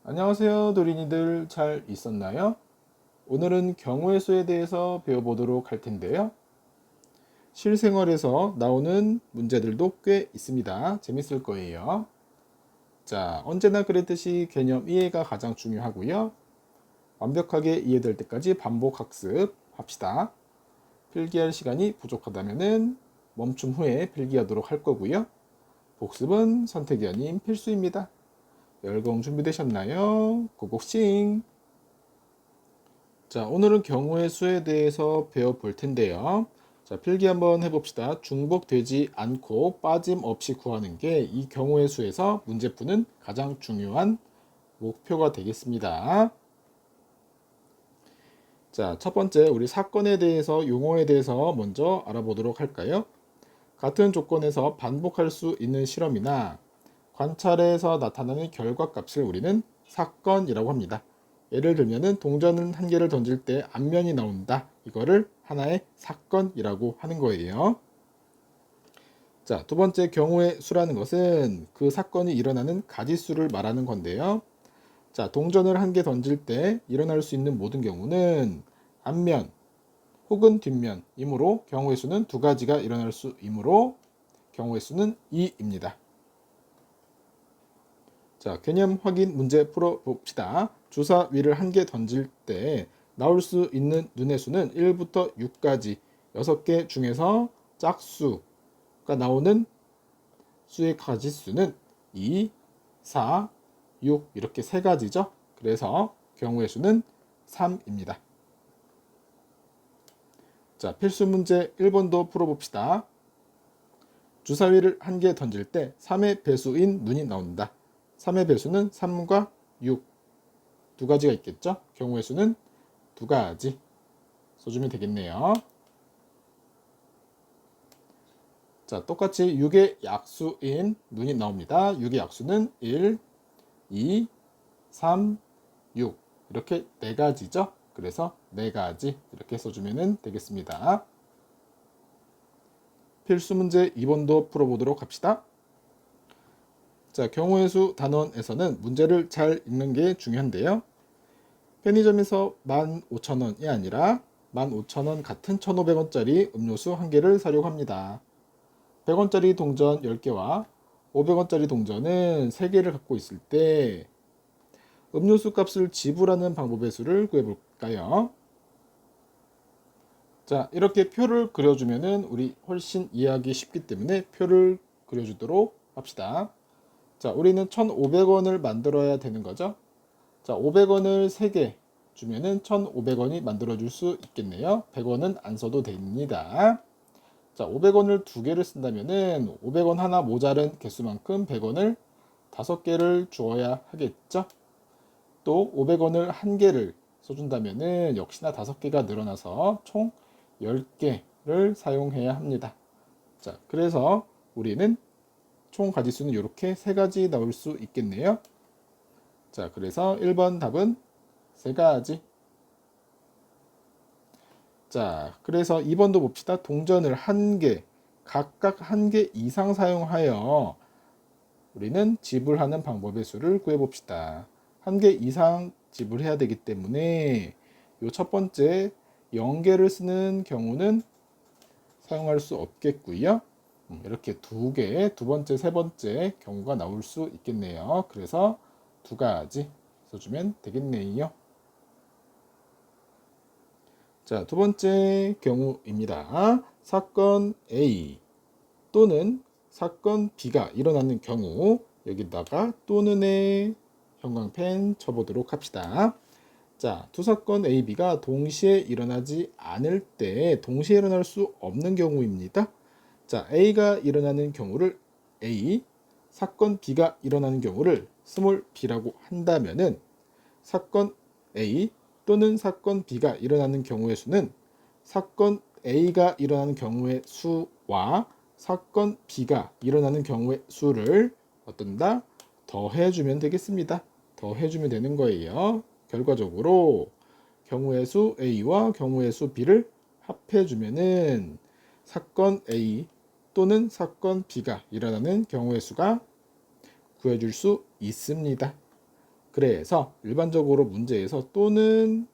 안녕하세요, 도린이들. 잘 있었나요? 오늘은 경우의 수에 대해서 배워보도록 할 텐데요. 실생활에서 나오는 문제들도 꽤 있습니다. 재밌을 거예요. 자, 언제나 그랬듯이 개념 이해가 가장 중요하고요. 완벽하게 이해될 때까지 반복 학습 합시다. 필기할 시간이 부족하다면 멈춤 후에 필기하도록 할 거고요. 복습은 선택이 아닌 필수입니다. 열공 준비되셨나요? 고고싱! 자, 오늘은 경우의 수에 대해서 배워볼 텐데요. 자, 필기 한번 해봅시다. 중복되지 않고 빠짐없이 구하는 게 이 경우의 수에서 문제 푸는 가장 중요한 목표가 되겠습니다. 자, 첫 번째 우리 사건에 대해서 용어에 대해서 먼저 알아보도록 할까요? 같은 조건에서 반복할 수 있는 실험이나 관찰에서 나타나는 결과값을 우리는 사건이라고 합니다. 예를 들면은 동전 한 개를 던질 때 앞면이 나온다. 이거를 하나의 사건이라고 하는 거예요. 자, 두 번째 경우의 수라는 것은 그 사건이 일어나는 가지수를 말하는 건데요. 자, 동전을 한 개 던질 때 일어날 수 있는 모든 경우는 앞면 혹은 뒷면이므로 경우의 수는 두 가지가 일어날 수 이므로 경우의 수는 2입니다. 자, 개념 확인 문제 풀어봅시다. 주사위를 한 개 던질 때 나올 수 있는 눈의 수는 1부터 6까지 6개 중에서 짝수가 나오는 수의 가지수는 2, 4, 6 이렇게 세 가지죠. 그래서 경우의 수는 3입니다. 자, 필수 문제 1번도 풀어봅시다. 주사위를 한 개 던질 때 3의 배수인 눈이 나온다. 3의 배수는 3과 6 두 가지가 있겠죠. 경우의 수는 두 가지 써주면 되겠네요. 자, 똑같이 6의 약수인 눈이 나옵니다. 6의 약수는 1, 2, 3, 6 이렇게 네 가지죠. 그래서 네 가지 이렇게 써주면 되겠습니다. 필수 문제 2번도 풀어보도록 합시다. 자, 경우의 수 단원에서는 문제를 잘 읽는 게 중요한데요. 편의점에서 15,000원이 아니라 15,000원 같은 1,500원짜리 음료수 한 개를 사려고 합니다. 100원짜리 동전 10개와 500원짜리 동전은 3개를 갖고 있을 때 음료수 값을 지불하는 방법의 수를 구해볼까요? 자, 이렇게 표를 그려주면은 우리 훨씬 이해하기 쉽기 때문에 표를 그려주도록 합시다. 자, 우리는 1,500원을 만들어야 되는 거죠. 자, 500원을 3개 주면은 1,500원이 만들어줄 수 있겠네요. 100원은 안 써도 됩니다. 자, 500원을 2개를 쓴다면은 500원 하나 모자른 개수만큼 100원을 5개를 주어야 하겠죠. 또 500원을 1개를 써준다면은 역시나 5개가 늘어나서 총 10개를 사용해야 합니다. 자, 그래서 우리는 총 가지수는 이렇게 세 가지 나올 수 있겠네요. 자, 그래서 1번 답은 세 가지. 자, 그래서 2번도 봅시다. 동전을 한 개, 각각 한 개 이상 사용하여 우리는 지불하는 방법의 수를 구해봅시다. 한 개 이상 지불해야 되기 때문에 이 첫 번째 0개를 쓰는 경우는 사용할 수 없겠고요. 이렇게 두 개, 두 번째, 세 번째 경우가 나올 수 있겠네요. 그래서 두 가지 써주면 되겠네요. 자, 두 번째 경우입니다. 사건 A 또는 사건 B가 일어나는 경우 여기다가 또는의 형광펜 쳐보도록 합시다. 자, 두 사건 A, B가 동시에 일어나지 않을 때 동시에 일어날 수 없는 경우입니다. 자, A가 일어나는 경우를 A, 사건 B가 일어나는 경우를 스몰 b라고 한다면은 사건 A 또는 사건 B가 일어나는 경우의 수는 사건 A가 일어나는 경우의 수와 사건 B가 일어나는 경우의 수를 어떤다? 더해주면 되겠습니다. 더해주면 되는 거예요. 결과적으로 경우의 수 A와 경우의 수 B를 합해주면은 사건 A 또는 사건 B가 일어나는 경우의 수가 구해줄 수 있습니다. 그래서 일반적으로 문제에서 또는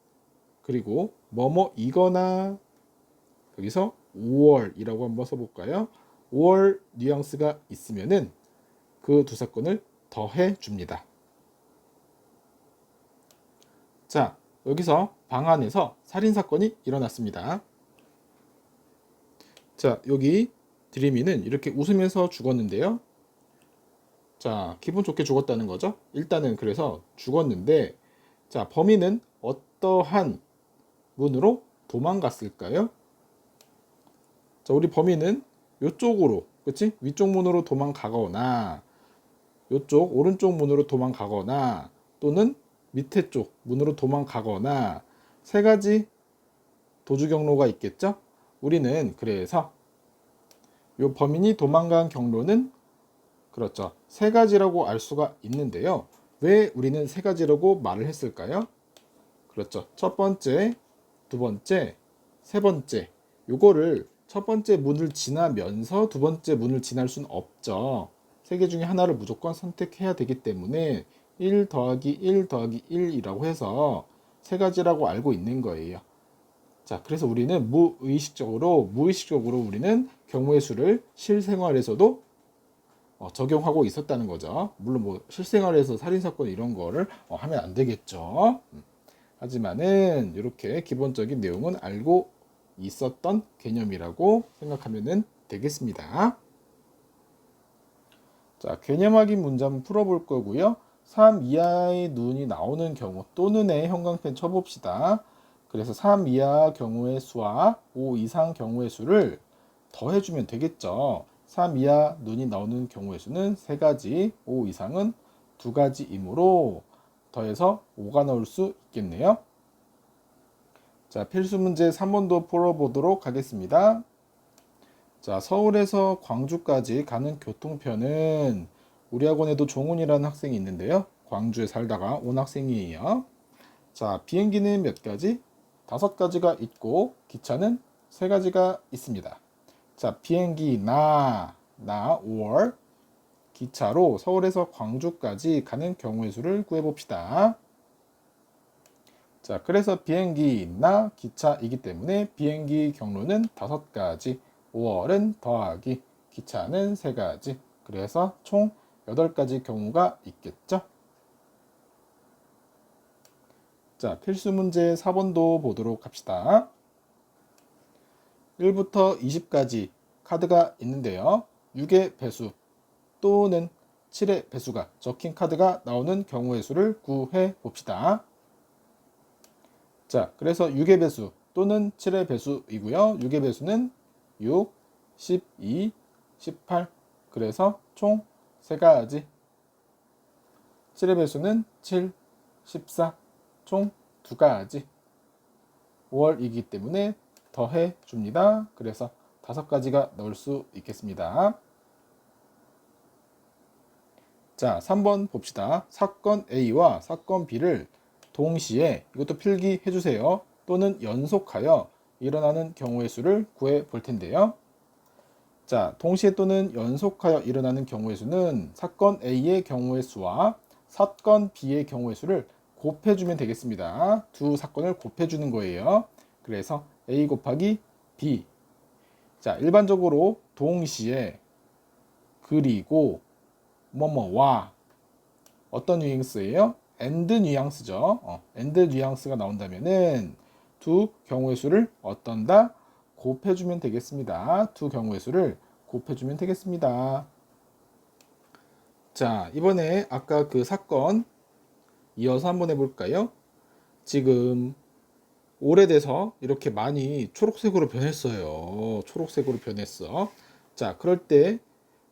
그리고 뭐뭐이거나 여기서 5월이라고 한번 써볼까요? 5월 뉘앙스가 있으면은 그 두 사건을 더해 줍니다. 자, 여기서 방 안에서 살인사건이 일어났습니다. 자, 여기 드림이는 이렇게 웃으면서 죽었는데요. 자, 기분 좋게 죽었다는 거죠. 일단은 그래서 죽었는데, 자, 범인은 어떠한 문으로 도망갔을까요? 자, 우리 범인은 이쪽으로, 그치? 위쪽 문으로 도망가거나, 이쪽 오른쪽 문으로 도망가거나, 또는 밑에 쪽 문으로 도망가거나, 세 가지 도주 경로가 있겠죠? 우리는 그래서 이 범인이 도망간 경로는 그렇죠. 세 가지라고 알 수가 있는데요. 왜 우리는 세 가지라고 말을 했을까요? 그렇죠. 첫 번째, 두 번째, 세 번째. 요거를 첫 번째 문을 지나면서 두 번째 문을 지날 수는 없죠. 세 개 중에 하나를 무조건 선택해야 되기 때문에 1 더하기 1 더하기 1이라고 해서 세 가지라고 알고 있는 거예요. 자, 그래서 우리는 무의식적으로 우리는 경우의 수를 실생활에서도 적용하고 있었다는 거죠. 물론 뭐 실생활에서 살인사건 이런 거를 하면 안 되겠죠. 하지만은 이렇게 기본적인 내용은 알고 있었던 개념이라고 생각하면 되겠습니다. 자, 개념 확인 문제 한번 풀어볼 거고요. 3 이하의 눈이 나오는 경우 또는의 형광펜 쳐봅시다. 그래서 3 이하 경우의 수와 5 이상 경우의 수를 더해주면 되겠죠. 3 이하 눈이 나오는 경우의 수는 3가지, 5 이상은 2가지이므로 더해서 5가 나올 수 있겠네요. 자, 필수 문제 3번도 풀어보도록 하겠습니다. 자, 서울에서 광주까지 가는 교통편은 우리 학원에도 종훈이라는 학생이 있는데요. 광주에 살다가 온 학생이에요. 자, 비행기는 몇 가지? 5가지가 있고 기차는 3가지가 있습니다. 자, 비행기 나 or 기차로 서울에서 광주까지 가는 경우의 수를 구해봅시다. 자, 그래서 비행기 나 기차이기 때문에 비행기 경로는 5가지, 5월은 더하기 기차는 3가지, 그래서 총 8가지 경우가 있겠죠. 자, 필수 문제 4번도 보도록 합시다. 1부터 20까지 카드가 있는데요. 6의 배수 또는 7의 배수가 적힌 카드가 나오는 경우의 수를 구해 봅시다. 자, 그래서 6의 배수 또는 7의 배수이고요. 6의 배수는 6, 12, 18. 그래서 총 3가지. 7의 배수는 7, 14. 총 2가지. 5월이기 때문에 더해 줍니다. 그래서 5가지가 넣을 수 있겠습니다. 자, 3번 봅시다. 사건 A와 사건 B를 동시에 이것도 필기해 주세요. 또는 연속하여 일어나는 경우의 수를 구해 볼 텐데요. 자, 동시에 또는 연속하여 일어나는 경우의 수는 사건 A의 경우의 수와 사건 B의 경우의 수를 곱해주면 되겠습니다. 두 사건을 곱해주는 거예요. 그래서 A 곱하기 B. 자, 일반적으로 동시에 그리고 뭐뭐와 어떤 뉘앙스예요? and 뉘앙스죠. and 뉘앙스가 나온다면은 두 경우의 수를 어떤다? 곱해주면 되겠습니다. 두 경우의 수를 곱해주면 되겠습니다. 자, 이번에 아까 그 사건 이어서 한번 해볼까요? 지금 오래돼서 이렇게 많이 초록색으로 변했어요. 초록색으로 변했어. 자, 그럴 때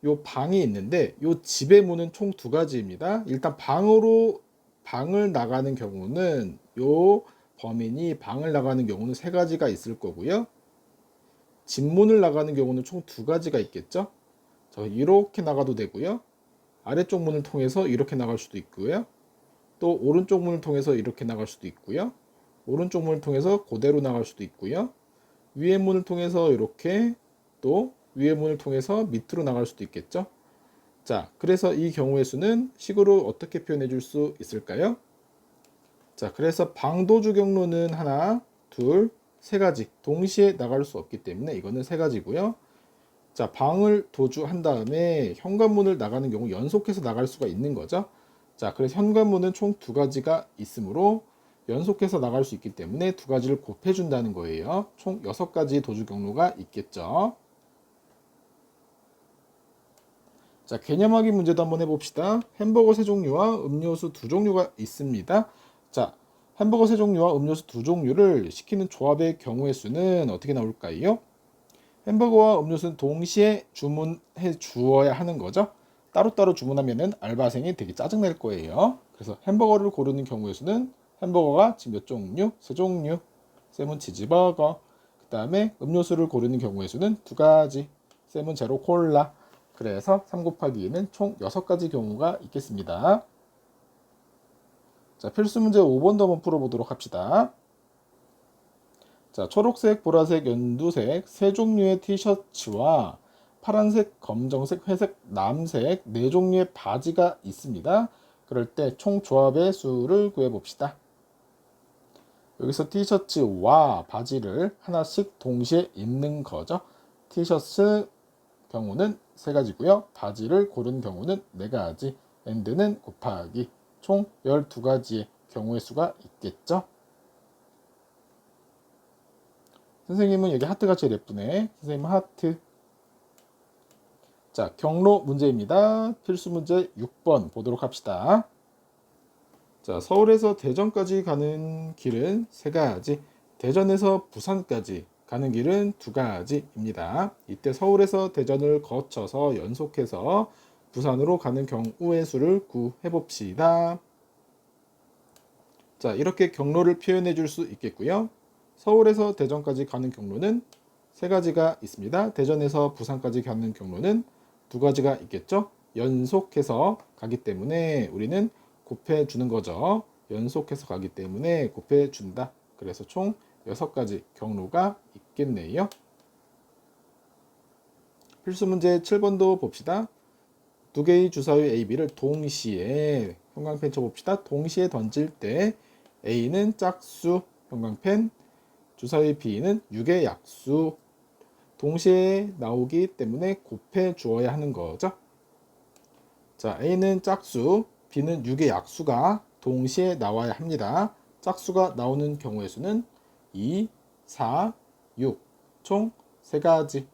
요 방이 있는데 요 집의 문은 총 2가지입니다. 일단 방을 나가는 경우는 요 범인이 방을 나가는 경우는 3가지가 있을 거고요. 집문을 나가는 경우는 총 2가지가 있겠죠. 자, 이렇게 나가도 되고요. 아래쪽 문을 통해서 이렇게 나갈 수도 있고요. 또 오른쪽 문을 통해서 이렇게 나갈 수도 있고요. 오른쪽 문을 통해서 그대로 나갈 수도 있고요. 위에 문을 통해서 이렇게 또 위에 문을 통해서 밑으로 나갈 수도 있겠죠. 자, 그래서 이 경우의 수는 식으로 어떻게 표현해 줄 수 있을까요? 자, 그래서 방도주 경로는 하나, 둘, 세 가지 동시에 나갈 수 없기 때문에 이거는 세 가지고요. 자, 방을 도주한 다음에 현관문을 나가는 경우 연속해서 나갈 수가 있는 거죠. 자, 그래서 현관문은 총 두 가지가 있으므로 연속해서 나갈 수 있기 때문에 두 가지를 곱해준다는 거예요. 총 6가지 도주 경로가 있겠죠. 자, 개념 확인 문제도 한번 해봅시다. 햄버거 3종류와 음료수 2종류가 있습니다. 자, 햄버거 3종류와 음료수 2종류를 시키는 조합의 경우의 수는 어떻게 나올까요? 햄버거와 음료수는 동시에 주문해 주어야 하는 거죠. 따로따로 주문하면은 알바생이 되게 짜증낼 거예요. 그래서 햄버거를 고르는 경우의 수는 햄버거가 지금 몇 종류? 3종류. 쌤은 치즈버거. 그 다음에 음료수를 고르는 경우의 수는 2가지. 쌤은 제로 콜라. 그래서 3 곱하기 2는 총 6가지 경우가 있겠습니다. 자, 필수 문제 5번도 한번 풀어보도록 합시다. 자, 초록색, 보라색, 연두색 세 종류의 티셔츠와 파란색, 검정색, 회색, 남색 네 종류의 바지가 있습니다. 그럴 때 총 조합의 수를 구해봅시다. 여기서 티셔츠와 바지를 하나씩 동시에 입는 거죠. 티셔츠 경우는 3가지고요. 바지를 고른 경우는 4가지. and는 곱하기 총 12가지의 경우의 수가 있겠죠. 선생님은 여기 하트가 제일 예쁘네. 선생님은 하트. 자, 경로 문제입니다. 필수 문제 6번 보도록 합시다. 자, 서울에서 대전까지 가는 길은 3가지, 대전에서 부산까지 가는 길은 2가지입니다. 이때 서울에서 대전을 거쳐서 연속해서 부산으로 가는 경우의 수를 구해 봅시다. 자, 이렇게 경로를 표현해 줄 수 있겠고요. 서울에서 대전까지 가는 경로는 3가지가 있습니다. 대전에서 부산까지 가는 경로는 2가지가 있겠죠. 연속해서 가기 때문에 우리는 곱해 주는 거죠. 연속해서 가기 때문에 곱해 준다. 그래서 총 6가지 경로가 있겠네요. 필수 문제 7번도 봅시다. 2개의 주사위 A, B를 동시에 형광펜 쳐봅시다. 동시에 던질 때 A는 짝수 형광펜, 주사위 B는 6의 약수. 동시에 나오기 때문에 곱해 주어야 하는 거죠. 자, A는 짝수, B는 6의 약수가 동시에 나와야 합니다. 짝수가 나오는 경우의 수는 2, 4, 6, 총 3가지.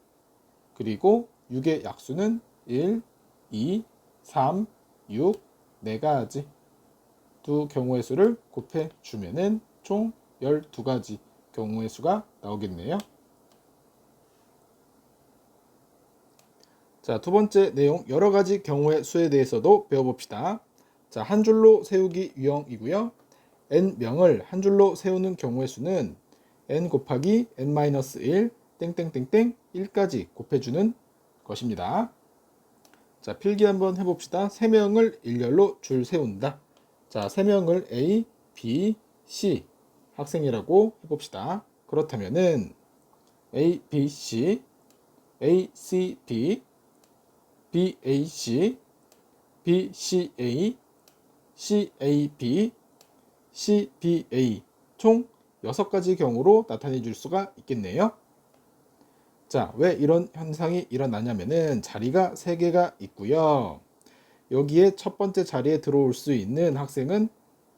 그리고 6의 약수는 1, 2, 3, 6, 4가지. 두 경우의 수를 곱해 주면은 총 12가지 경우의 수가 나오겠네요. 자, 두 번째 내용 여러 가지 경우의 수에 대해서도 배워봅시다. 자, 한 줄로 세우기 유형이고요. n명을 한 줄로 세우는 경우의 수는 n 곱하기 n-1 땡땡땡땡 1까지 곱해주는 것입니다. 자, 필기 한번 해봅시다. 3명을 일렬로 줄 세운다. 자, 3명을 A, B, C 학생이라고 해봅시다. 그렇다면은 A, B, C, A, C, B, B, A, C, B, C, A, C, A, B, C, B, A 총 6가지 경우로 나타내 줄 수가 있겠네요. 자, 왜 이런 현상이 일어나냐면은 자리가 3개가 있고요. 여기에 첫 번째 자리에 들어올 수 있는 학생은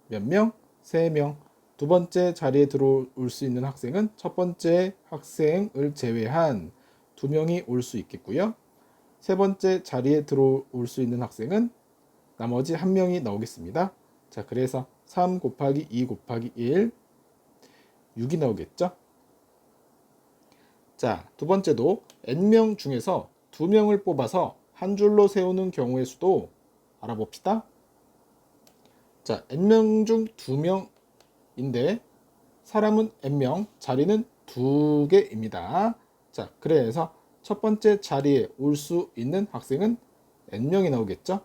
몇 명? 3명. 두 번째 자리에 들어올 수 있는 학생은 첫 번째 학생을 제외한 2명이 올 수 있겠고요. 세 번째 자리에 들어올 수 있는 학생은 나머지 1명이 나오겠습니다. 자, 그래서 3 곱하기 2 곱하기 1, 6이 나오겠죠? 자, 두 번째도 n명 중에서 2명을 뽑아서 한 줄로 세우는 경우의 수도 알아봅시다. 자, n명 중 2명인데 사람은 n명, 자리는 2개입니다. 자, 그래서 첫 번째 자리에 올 수 있는 학생은 n명이 나오겠죠?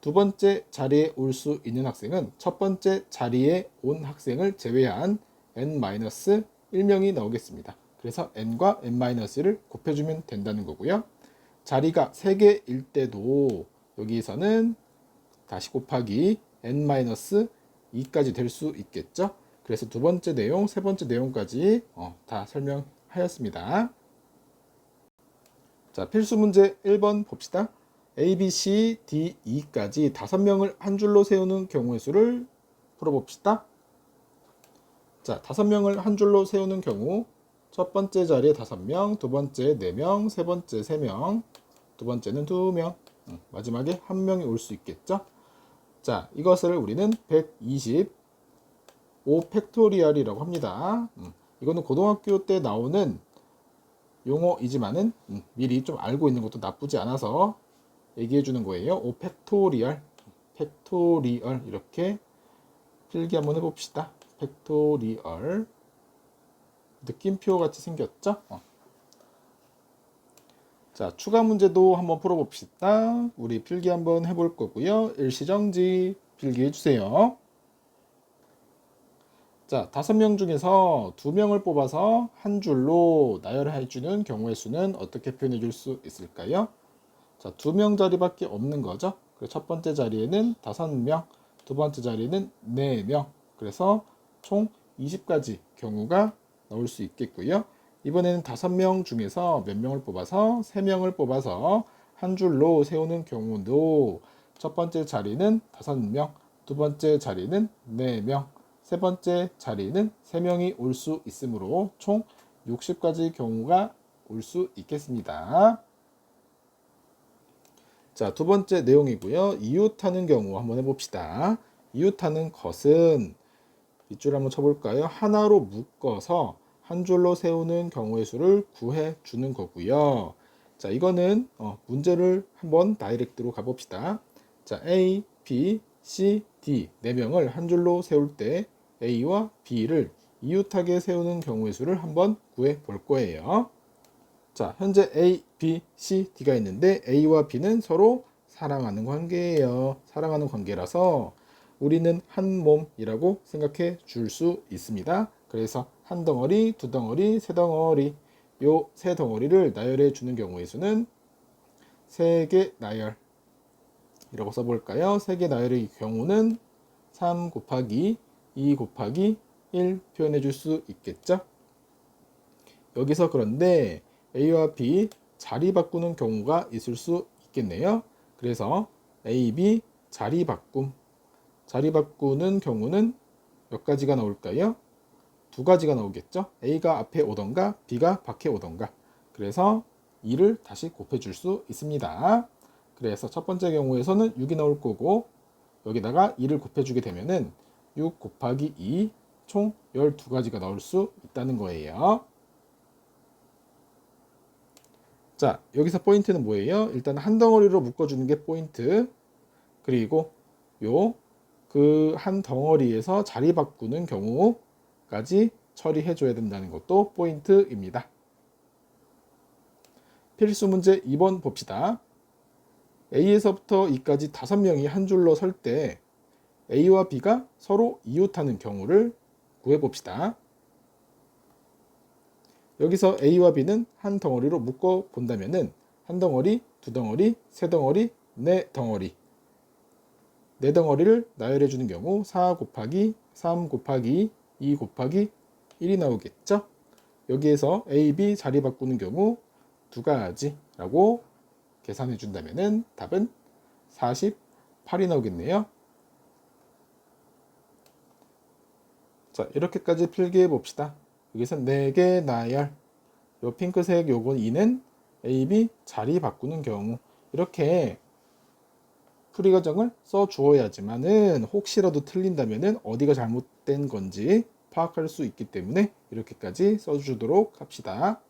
두 번째 자리에 올 수 있는 학생은 첫 번째 자리에 온 학생을 제외한 n-1명이 나오겠습니다. 그래서 n과 n-1을 곱해주면 된다는 거고요. 자리가 3개일 때도 여기서는 다시 곱하기 n-2까지 될 수 있겠죠. 그래서 두 번째 내용, 세 번째 내용까지 다 설명하였습니다. 자, 필수 문제 1번 봅시다. A, B, C, D, E까지 5명을 한 줄로 세우는 경우의 수를 풀어봅시다. 자, 5명을 한 줄로 세우는 경우 첫 번째 자리에 5명, 두 번째 4명, 세 번째 3명, 두 번째는 2명, 마지막에 1명이 올 수 있겠죠. 자, 이것을 우리는 125 팩토리얼이라고 합니다. 이거는 고등학교 때 나오는 용어이지만은 미리 좀 알고 있는 것도 나쁘지 않아서 얘기해 주는 거예요. 5 팩토리얼, 팩토리얼 이렇게 필기 한번 해봅시다. 팩토리얼 느낌표 같이 생겼죠? 자, 추가 문제도 한번 풀어봅시다. 우리 필기 한번 해볼 거고요. 일시정지 필기해 주세요. 자, 5명 중에서 2명을 뽑아서 한 줄로 나열해 주는 경우의 수는 어떻게 표현해 줄 수 있을까요? 자, 2명 자리밖에 없는 거죠. 그래서 첫 번째 자리에는 5명, 두 번째 자리는 4명. 그래서 총 20가지 경우가 나올 수 있겠고요. 이번에는 5명 중에서 몇 명을 뽑아서 3명을 뽑아서 한 줄로 세우는 경우도 첫 번째 자리는 5명, 두 번째 자리는 4명, 세 번째 자리는 3명이 올 수 있으므로 총 60가지 경우가 올 수 있겠습니다. 자, 두 번째 내용이고요. 이웃하는 경우 한번 해봅시다. 이웃하는 것은 밑줄 한번 쳐볼까요? 하나로 묶어서 한 줄로 세우는 경우의 수를 구해 주는 거고요. 자, 이거는 문제를 한번 다이렉트로 가봅시다. 자, A, B, C, D 4명을 한 줄로 세울 때 A와 B를 이웃하게 세우는 경우의 수를 한번 구해 볼 거예요. 자, 현재 A, B, C, D가 있는데 A와 B는 서로 사랑하는 관계예요. 사랑하는 관계라서 우리는 한 몸이라고 생각해 줄 수 있습니다. 그래서 한 덩어리, 두 덩어리, 세 덩어리, 요 세 덩어리를 나열해 주는 경우의 수는 세개 나열이라고 써볼까요? 세개 나열의 경우는 3 곱하기 2 곱하기 1 표현해 줄 수 있겠죠? 여기서 그런데 A와 B 자리 바꾸는 경우가 있을 수 있겠네요. 그래서 A, B 자리 바꿈. 자리 바꾸는 경우는 몇 가지가 나올까요? 2가지가 나오겠죠. A가 앞에 오던가 B가 밖에 오던가. 그래서 2를 다시 곱해 줄 수 있습니다. 그래서 첫 번째 경우에서는 6이 나올 거고 여기다가 2를 곱해 주게 되면은 6 곱하기 2 총 12가지가 나올 수 있다는 거예요. 자, 여기서 포인트는 뭐예요? 일단 한 덩어리로 묶어주는 게 포인트. 그리고 그 한 덩어리에서 자리 바꾸는 경우까지 처리해 줘야 된다는 것도 포인트입니다. 필수 문제 2번 봅시다. A에서부터 E까지 5명이 한 줄로 설 때 A와 B가 서로 이웃하는 경우를 구해 봅시다. 여기서 A와 B는 한 덩어리로 묶어 본다면은 한 덩어리, 두 덩어리, 세 덩어리, 네 덩어리. 네 덩어리를 나열해 주는 경우 4 곱하기 3 곱하기 2 곱하기 1이 나오겠죠? 여기에서 A, B 자리 바꾸는 경우 2가지라고 계산해 준다면은 답은 48이 나오겠네요. 자, 이렇게까지 필기해 봅시다. 여기서 4개 나열. 요 핑크색 요건 2는 A, B 자리 바꾸는 경우. 이렇게 풀이 과정을 써 주어야지만은 혹시라도 틀린다면은 어디가 잘못된 건지 파악할 수 있기 때문에 이렇게까지 써 주도록 합시다.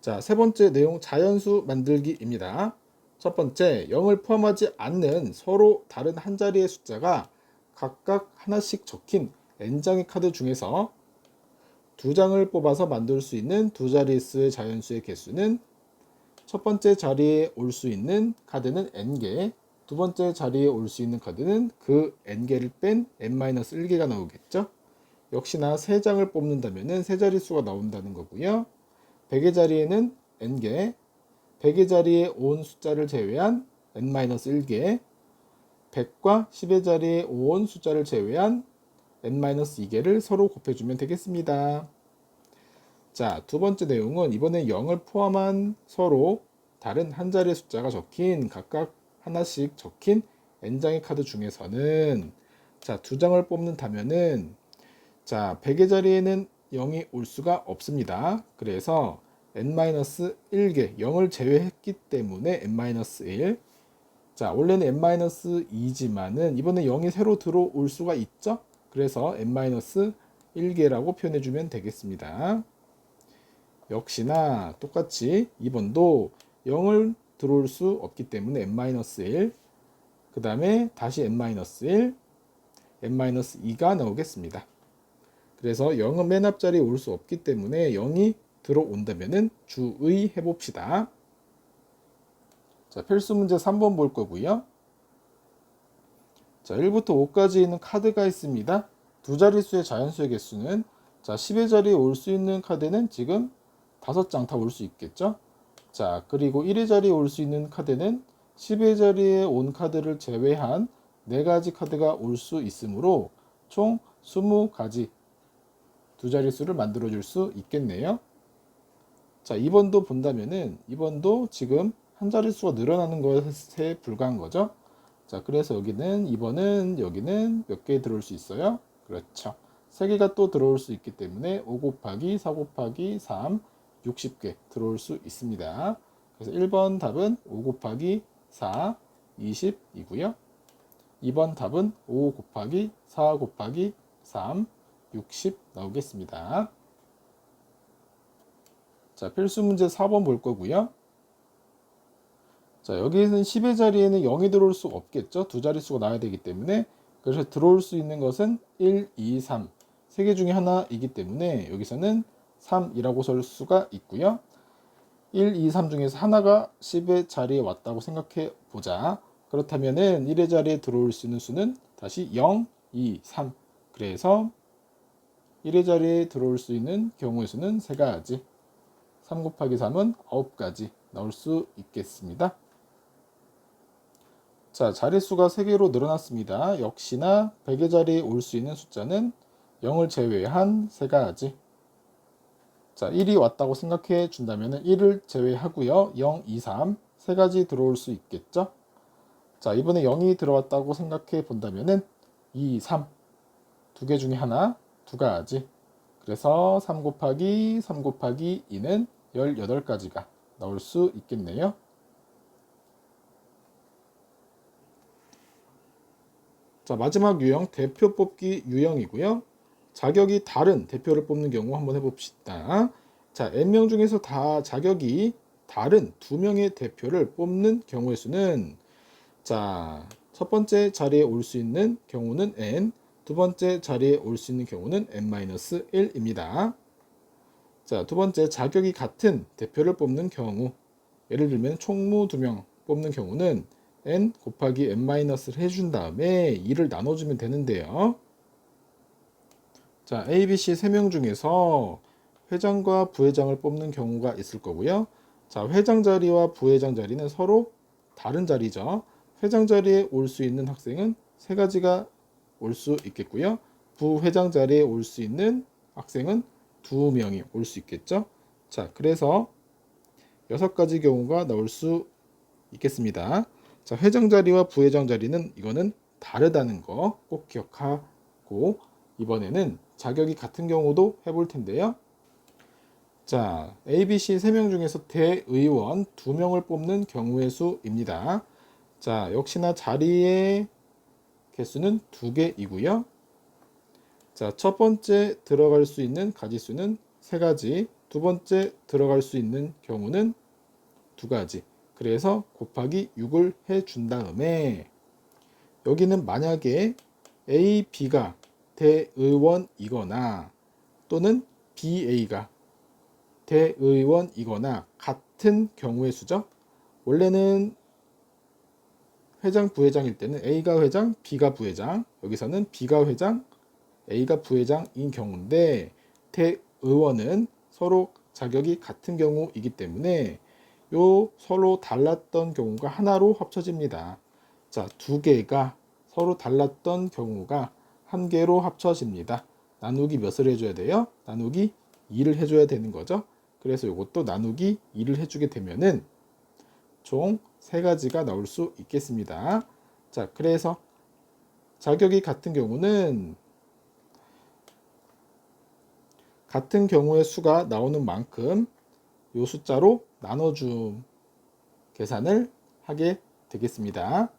자, 세 번째 내용 자연수 만들기입니다. 첫 번째, 0을 포함하지 않는 서로 다른 한 자리의 숫자가 각각 하나씩 적힌 n장의 카드 중에서 2장을 뽑아서 만들 수 있는 두 자릿수의 자연수의 개수는 첫 번째 자리에 올 수 있는 카드는 n개, 두 번째 자리에 올 수 있는 카드는 그 n개를 뺀 n-1개가 나오겠죠. 역시나 3장을 뽑는다면 세 자릿수가 나온다는 거고요. 100의 자리에는 n개, 100의 자리에 온 숫자를 제외한 n-1개, 100과 10의 자리에 온 숫자를 제외한 n-2개를 서로 곱해주면 되겠습니다. 자, 두 번째 내용은 이번에 0을 포함한 서로 다른 한 자리의 숫자가 적힌 각각 하나씩 적힌 n장의 카드 중에서는 자, 두 장을 뽑는다면은 자, 100의 자리에는 0이 올 수가 없습니다. 그래서 n-1개 0을 제외했기 때문에 n-1. 자, 원래는 n-2지만은 이번에 0이 새로 들어올 수가 있죠. 그래서 n-1개라고 표현해주면 되겠습니다. 역시나 똑같이 2번도 0을 들어올 수 없기 때문에 n-1, 그 다음에 다시 n-1, n-2가 나오겠습니다. 그래서 0은 맨 앞자리에 올 수 없기 때문에 0이 들어온다면 주의해 봅시다. 자, 필수 문제 3번 볼 거고요. 자, 1부터 5까지 있는 카드가 있습니다. 두 자릿수의 자연수의 개수는 자, 10의 자리에 올 수 있는 카드는 지금 5장 다 올 수 있겠죠. 자, 그리고 1의 자리에 올 수 있는 카드는 10의 자리에 온 카드를 제외한 4가지 카드가 올 수 있으므로 총 20가지 두 자릿수를 만들어 줄 수 있겠네요. 자, 2번도 본다면은 2번도 지금 한 자릿수가 늘어나는 것에 불과한 거죠. 자, 그래서 여기는 2번은 여기는 몇 개 들어올 수 있어요? 그렇죠. 3개가 또 들어올 수 있기 때문에 5 곱하기 4 곱하기 3 60개 들어올 수 있습니다. 그래서 1번 답은 5 곱하기 4 20이고요. 2번 답은 5 곱하기 4 곱하기 3 60 나오겠습니다. 자, 필수 문제 4번 볼 거고요. 자, 여기에는 10의 자리에는 0이 들어올 수 없겠죠. 두 자릿수가 나와야 되기 때문에. 그래서 들어올 수 있는 것은 1, 2, 3. 3개 중에 하나이기 때문에 여기서는 3이라고 쓸 수가 있고요. 1, 2, 3 중에서 하나가 10의 자리에 왔다고 생각해 보자. 그렇다면은 1의 자리에 들어올 수 있는 수는 다시 0, 2, 3. 그래서 1의 자리에 들어올 수 있는 경우의 수는 3가지. 3 곱하기 3은 9가지 나올 수 있겠습니다. 자, 자릿수가 3개로 늘어났습니다. 역시나 100의 자리에 올 수 있는 숫자는 0을 제외한 3가지. 자, 1이 왔다고 생각해 준다면 1을 제외하고요. 0, 2, 3 3가지 들어올 수 있겠죠. 자, 이번에 0이 들어왔다고 생각해 본다면 2, 3 두 개 중에 하나 2가지. 그래서 3 곱하기 3 곱하기 2는 18가지가 나올 수 있겠네요. 자, 마지막 유형 대표 뽑기 유형이고요. 자격이 다른 대표를 뽑는 경우 한번 해봅시다. 자, n명 중에서 다 자격이 다른 2명의 대표를 뽑는 경우의 수는 자, 첫 번째 자리에 올 수 있는 경우는 n, 두 번째 자리에 올 수 있는 경우는 n-1입니다. 자, 두 번째 자격이 같은 대표를 뽑는 경우, 예를 들면 총무 2명 뽑는 경우는 n 곱하기 n-를 해준 다음에 2를 나눠주면 되는데요. 자, A, B, C 3명 중에서 회장과 부회장을 뽑는 경우가 있을 거고요. 자, 회장 자리와 부회장 자리는 서로 다른 자리죠. 회장 자리에 올 수 있는 학생은 3가지가 올 수 있겠고요. 부회장 자리에 올 수 있는 학생은 2명이 올 수 있겠죠. 자, 그래서 6가지 경우가 나올 수 있겠습니다. 자, 회장 자리와 부회장 자리는 이거는 다르다는 거 꼭 기억하고 이번에는 자격이 같은 경우도 해볼 텐데요. 자, A, B, C 3명 중에서 대의원 2명을 뽑는 경우의 수입니다. 자, 역시나 자리의 개수는 2개이고요. 자, 첫 번째 들어갈 수 있는 가지수는 3가지, 두 번째 들어갈 수 있는 경우는 2가지. 그래서 곱하기 6을 해준 다음에 여기는 만약에 A, B가 대의원이거나 또는 BA가 대의원이거나 같은 경우의 수죠. 원래는 회장, 부회장일 때는 A가 회장, B가 부회장, 여기서는 B가 회장, A가 부회장인 경우인데 대의원은 서로 자격이 같은 경우이기 때문에 요 서로 달랐던 경우가 하나로 합쳐집니다. 자, 두 개가 서로 달랐던 경우가 한 개로 합쳐집니다. 나누기 몇을 해줘야 돼요? 나누기 2를 해줘야 되는 거죠. 그래서 이것도 나누기 2를 해주게 되면은 총 3가지가 나올 수 있겠습니다. 자, 그래서 자격이 같은 경우는 같은 경우의 수가 나오는 만큼 이 숫자로 나눠줌 계산을 하게 되겠습니다.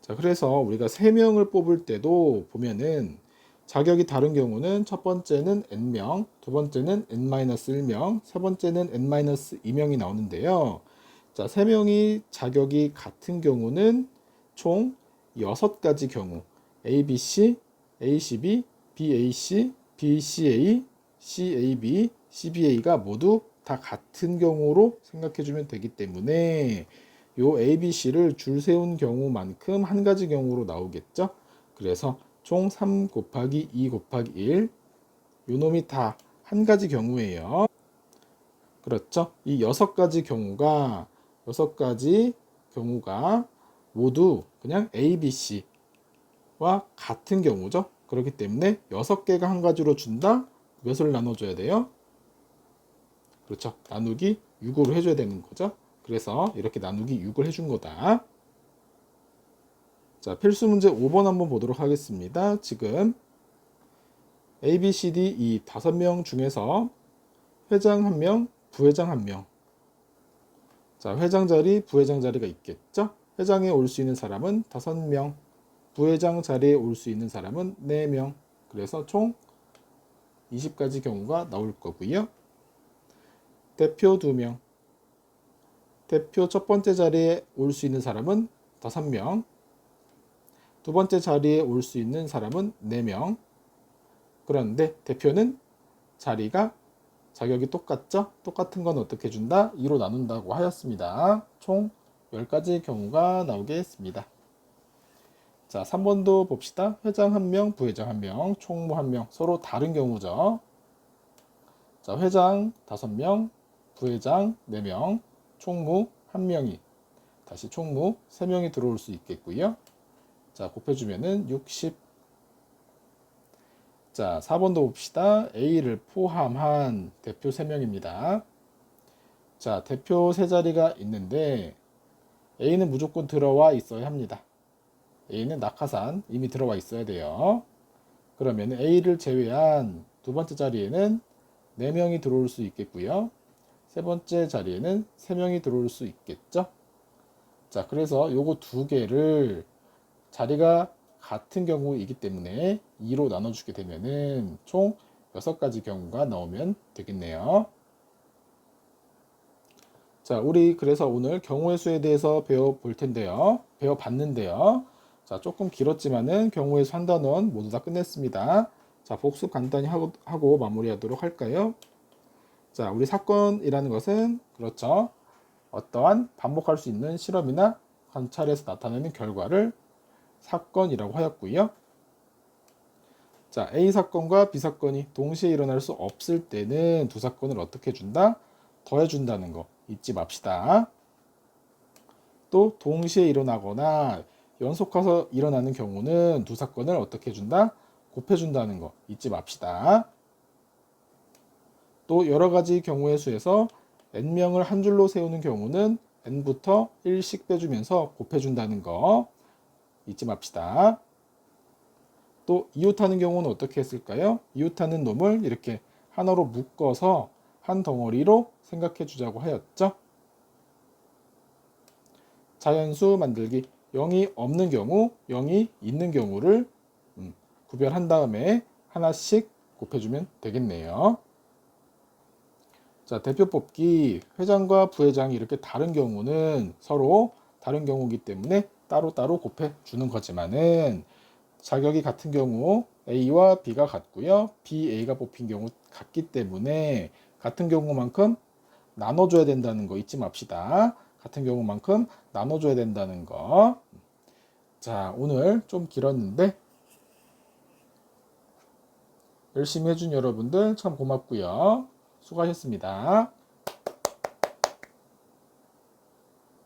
자, 그래서 우리가 3명을 뽑을 때도 보면은 자격이 다른 경우는 첫 번째는 n명, 두 번째는 n-1명, 세 번째는 n-2명이 나오는데요. 자, 3명이 자격이 같은 경우는 총 6가지 경우 ABC, ACB, BAC, BCA, CAB, CBA가 모두 다 같은 경우로 생각해주면 되기 때문에 요 ABC를 줄 세운 경우만큼 한 가지 경우로 나오겠죠. 그래서 총 3 곱하기 2 곱하기 1 요놈이 다 한 가지 경우예요. 그렇죠. 이 6가지 경우가 모두 그냥 ABC와 같은 경우죠. 그렇기 때문에 6개가 한 가지로 준다. 몇을 나눠줘야 돼요? 그렇죠. 나누기 6으로 해줘야 되는 거죠. 그래서 이렇게 나누기 6을 해준 거다. 자, 필수 문제 5번 한번 보도록 하겠습니다. 지금 A, B, C, D 이 5명 중에서 회장 1명, 부회장 1명. 자, 회장 자리, 부회장 자리가 있겠죠? 회장에 올 수 있는 사람은 5명, 부회장 자리에 올 수 있는 사람은 4명. 그래서 총 20가지 경우가 나올 거고요. 대표 2명. 대표 첫 번째 자리에 올 수 있는 사람은 5명. 두 번째 자리에 올 수 있는 사람은 4명. 그런데 대표는 자격이 똑같죠? 똑같은 건 어떻게 준다? 2로 나눈다고 하였습니다. 총 10가지 경우가 나오겠습니다. 자, 3번도 봅시다. 회장 1명, 부회장 1명, 총무 1명. 서로 다른 경우죠. 자, 회장 5명, 부회장 4명, 총무 1명이 다시 총무 3명이 들어올 수 있겠고요. 자, 곱해주면은 60. 자, 4번도 봅시다. A를 포함한 대표 3명입니다. 자, 대표 3자리가 있는데 A는 무조건 들어와 있어야 합니다. A는 낙하산 이미 들어와 있어야 돼요. 그러면 A를 제외한 두 번째 자리에는 4명이 들어올 수 있겠고요. 세 번째 자리에는 3명이 들어올 수 있겠죠. 자, 그래서 요거 두 개를 자리가 같은 경우이기 때문에 2로 나눠주게 되면은 총 6가지 경우가 나오면 되겠네요. 자, 우리 그래서 오늘 경우의 수에 대해서 배워봤는데요. 자, 조금 길었지만은 경우의 수 한 단원 모두 다 끝냈습니다. 자, 복습 간단히 하고 마무리하도록 할까요? 자, 우리 사건이라는 것은 그렇죠. 어떠한 반복할 수 있는 실험이나 관찰에서 나타내는 결과를 사건이라고 하였고요. 자, A 사건과 B 사건이 동시에 일어날 수 없을 때는 두 사건을 어떻게 해준다? 더해준다는 거 잊지 맙시다. 또 동시에 일어나거나 연속해서 일어나는 경우는 두 사건을 어떻게 해준다? 곱해준다는 거 잊지 맙시다. 또 여러 가지 경우의 수에서 n명을 한 줄로 세우는 경우는 n부터 1씩 빼주면서 곱해준다는 거 잊지 맙시다. 또 이웃하는 경우는 어떻게 했을까요? 이웃하는 놈을 이렇게 하나로 묶어서 한 덩어리로 생각해 주자고 하였죠. 자연수 만들기 0이 없는 경우, 0이 있는 경우를 구별한 다음에 하나씩 곱해주면 되겠네요. 자, 대표 뽑기 회장과 부회장이 이렇게 다른 경우는 서로 다른 경우이기 때문에 따로따로 곱해주는 거지만은 자격이 같은 경우 A와 B가 같고요. BA가 뽑힌 경우 같기 때문에 같은 경우만큼 나눠줘야 된다는 거 잊지 맙시다. 같은 경우만큼 나눠줘야 된다는 거. 자, 오늘 좀 길었는데 열심히 해준 여러분들 참 고맙고요. 수고하셨습니다.